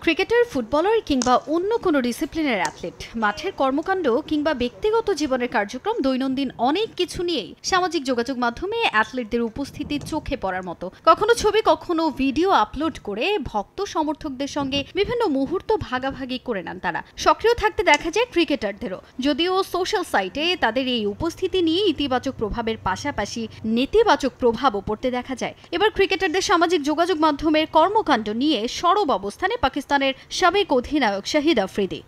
Cricketer, footballer কিংবা অন্য কোনো ডিসিপ্লিনের অ্যাথলিট মাঠের কর্মকাণ্ড কিংবা ব্যক্তিগত জীবনের কার্যক্রম দৈনন্দিন অনেক কিছু নিয়েই সামাজিক যোগাযোগ মাধ্যমে অ্যাথলিটদের উপস্থিতি চোখে পড়ার মতো। কখনো ছবি, কখনো ভিডিও আপলোড করে ভক্ত সমর্থকদের সঙ্গে বিভিন্ন মুহূর্ত ভাগাভাগি করে নেন তারা। সক্রিয় থাকতে দেখা যায় ক্রিকেটারদেরও, যদিও সোশ্যাল সাইটে তাদের এই উপস্থিতি নিয়ে ইতিবাচক প্রভাবের পাশাপাশি নেতিবাচক প্রভাবও পড়তে দেখা যায়। এবার ক্রিকেটারদের সামাজিক যোগাযোগ মাধ্যমের কর্মকাণ্ড নিয়ে সরব অবস্থানে পাকিস্তানের সাবেক অধিনায়ক Shahid Afridi.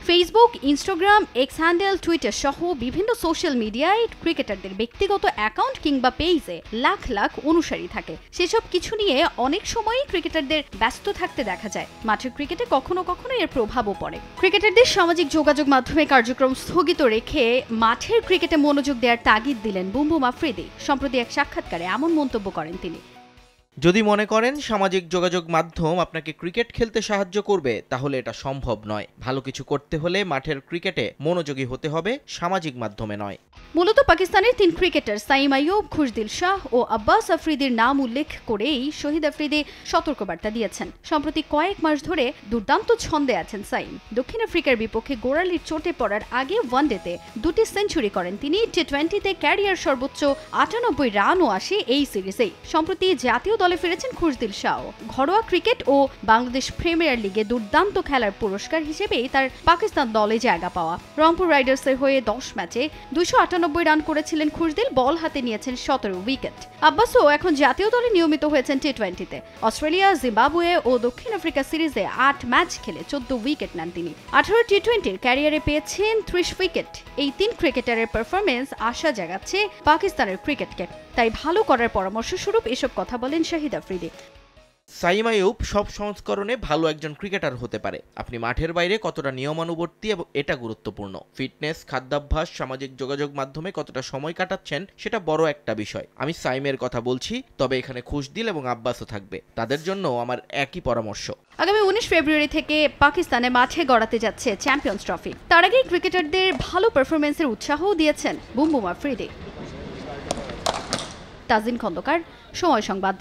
Facebook, Instagram, x handle, Twitter সহ বিভিন্ন সোশ্যাল মিডিয়ায় ক্রিকেটারদের ব্যক্তিগত অ্যাকাউন্ট কিংবা পেজে লাখ লাখ অনুসারী থাকে। সেসব কিছু নিয়ে অনেক সময়ই ক্রিকেটারদের ব্যস্ত থাকতে দেখা যায়। মাঠের ক্রিকেটে কখনো কখনো এর প্রভাবও পড়ে। ক্রিকেটারদের সামাজিক যোগাযোগ মাধ্যমে কার্যক্রম স্থগিত রেখে মাঠের ক্রিকেটে মনোযোগ দেওয়ার তাগিদ দিলেন বুম বুম আফ্রিদি। সম্প্রতি এক সাক্ষাৎকারে এমন মন্তব্য করেন তিনি। যদি মনে করেন সামাজিক যোগাযোগ মাধ্যম আপনাকে ক্রিকেট খেলতে সাহায্য করবে, তাহলে এটা সম্ভব নয়। ভালো কিছু করতে হলে মাঠের ক্রিকেটে মনোযোগী হতে হবে, সামাজিক মাধ্যমে নয়। মূলত পাকিস্তানের 3 ক্রিকেটার সাইম আইয়ুব, খুশদিল শাহ ও আব্বাস আফ্রিদির নাম উল্লেখ করেই শহীদ আফ্রিদি সতর্কবার্তা দিয়েছেন। সম্প্রতি কয়েক মাস ধরে দুর্দান্ত ছন্দে আছেন সাইম। দক্ষিণ আফ্রিকার বিপক্ষে গোড়ালির চোটে পড়ার আগে ওয়ানডেতে 2টি সেঞ্চুরি করেন তিনি। টি20তে ক্যারিয়ার সর্বোচ্চ 98 রানও আসে এই সিরিজেই। সম্প্রতি জাতীয় দলে ফিরেছেন খুশদিল শাহ। ঘরোয়া ক্রিকেট ও বাংলাদেশ প্রিমিয়ার লিগে দুর্দান্ত খেলার পুরস্কার হিসেবেই তার পাকিস্তান দলে জায়গা পাওয়া। রংপুর রাইডার্সের হয়ে 10 ম্যাচে 298 রান করেছিলেন খুশদিল, বল হাতে নিয়েছেন 17 উইকেট। আব্বাসও এখন জাতীয় দলে নিয়মিত হয়েছেন টি20তে। অস্ট্রেলিয়া, জিম্বাবুয়ে ও দক্ষিণ আফ্রিকা সিরিজে 8 ম্যাচ খেলে 14 উইকেট নেন তিনি। 18 টি20-র ক্যারিয়ারে পেয়েছেন 30 উইকেট। এই 3 ক্রিকেটারের পারফরমেন্স আশা জাগাচ্ছে পাকিস্তানের ক্রিকেটকে। তাই ভালো করার পরামর্শ স্বরূপ এসব কথা বলেন শাহিদ আফ্রিদি। সাইম আইয়ুব সব সংস্করণে ভালো একজন ক্রিকেটার হতে পারে। আপনি মাঠের বাইরে কতটা নিয়মানুবর্তী এবং এটা গুরুত্বপূর্ণ। ফিটনেস, খাদ্যাভ্যাস, সামাজিক যোগাযোগ মাধ্যমে কতটা সময় কাটাচ্ছেন সেটা বড় একটা বিষয়। আমি সাইমের কথা বলছি, তবে এখানে খুশদিল এবং আব্বাসও থাকবে। তাদের জন্য আমার একই পরামর্শ। আগামী 19 ফেব্রুয়ারি থেকে পাকিস্তানে মাঠে গড়াতে যাচ্ছে চ্যাম্পিয়ন্স ট্রফি। তার আগেই ক্রিকেটারদের ভালো পারফরমেন্সের উৎসাহও দিয়েছেন বুম বুম আফ্রিদি। তাজিন খন্দকার, সময় সংবাদ।